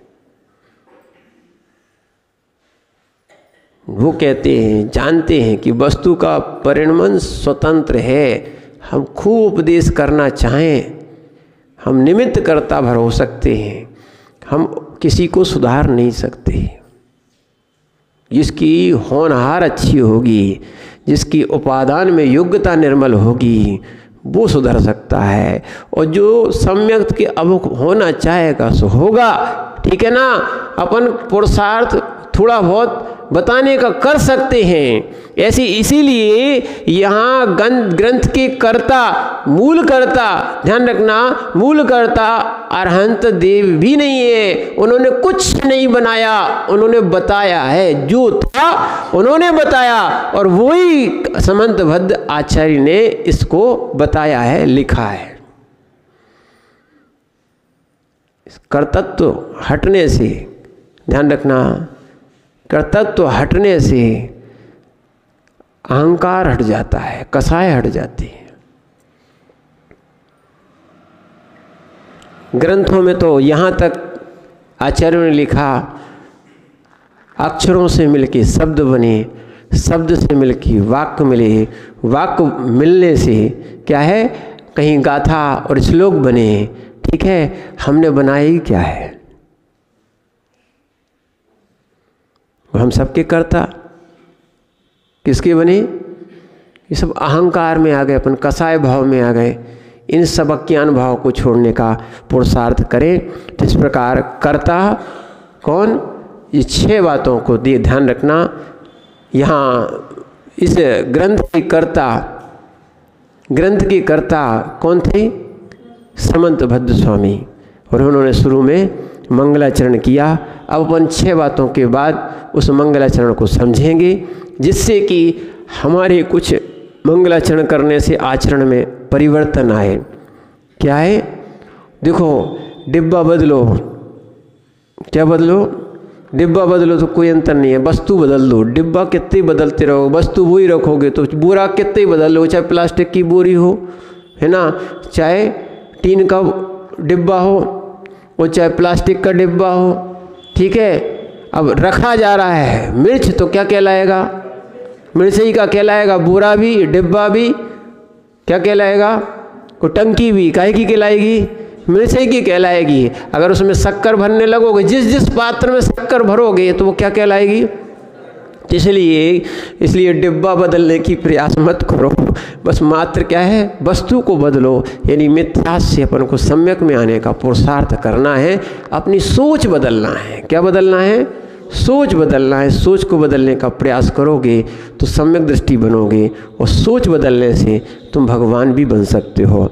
वो कहते हैं, जानते हैं कि वस्तु का परिणमन स्वतंत्र है। हम खूब उपदेश करना चाहें, हम निमित्त कर्ता भर हो सकते हैं, हम किसी को सुधार नहीं सकते। जिसकी होनहार अच्छी होगी, जिसकी उपादान में योग्यता निर्मल होगी, वो सुधर सकता है। और जो सम्यक के अमुख होना चाहेगा सो होगा। ठीक है ना? अपन पुरुषार्थ थोड़ा बहुत बताने का कर सकते हैं। ऐसी इसीलिए यहाँ ग्रंथ के कर्ता, मूल कर्ता, ध्यान रखना, मूल कर्ता अरहंत देव भी नहीं है। उन्होंने कुछ नहीं बनाया, उन्होंने बताया है। जो था उन्होंने बताया, और वही समंत भद्र आचार्य ने इसको बताया है, लिखा है। कर्तत्व हटने से, ध्यान रखना, कर्तत्व हटने से अहंकार हट जाता है, कसाय हट जाती है। ग्रंथों में तो यहाँ तक आचार्यों ने लिखा, अक्षरों से मिलके शब्द बने, शब्द से मिलके वाक्य मिले, वाक्य मिलने से क्या है, कहीं गाथा और श्लोक बने। ठीक है, हमने बनाया ही क्या है? हम सबके कर्ता किसके बने? ये सब अहंकार में आ गए, अपन कसाय भाव में आ गए। इन सब अज्ञान भाव को छोड़ने का पुरुषार्थ करें। तो इस प्रकार कर्ता कौन, ये 6 बातों को ध्यान रखना। यहाँ इस ग्रंथ के कर्ता कौन थे? समंत भद्र स्वामी, और उन्होंने शुरू में मंगलाचरण किया। अब अपन 6 बातों के बाद उस मंगलाचरण को समझेंगे, जिससे कि हमारे कुछ मंगलाचरण करने से आचरण में परिवर्तन आए। क्या है? देखो, डिब्बा बदलो, क्या बदलो? डिब्बा बदलो तो कोई अंतर नहीं है, वस्तु बदल दो। डिब्बा कितने बदलते रहो, वस्तु वही रखोगे तो बोरा कितने बदल लो, चाहे प्लास्टिक की बोरी हो, है ना, चाहे टीन का डिब्बा हो और चाहे प्लास्टिक का डिब्बा हो, ठीक है। अब रखा जा रहा है मिर्च, तो क्या कहलाएगा? मिर्च ही का कहलाएगा। बोरा भी, डिब्बा भी क्या कहलाएगा? को टंकी भी काहे की कहलाएगी? मिर्च ही की कहलाएगी। अगर उसमें शक्कर भरने लगोगे, जिस जिस पात्र में शक्कर भरोगे तो वो क्या कहलाएगी? इसलिए डिब्बा बदलने की प्रयास मत करो, बस मात्र क्या है, वस्तु को बदलो। यानी मिथ्या से अपन को सम्यक में आने का पुरुषार्थ करना है, अपनी सोच बदलना है। क्या बदलना है? सोच बदलना है। सोच को बदलने का प्रयास करोगे तो सम्यक दृष्टि बनोगे, और सोच बदलने से तुम भगवान भी बन सकते हो।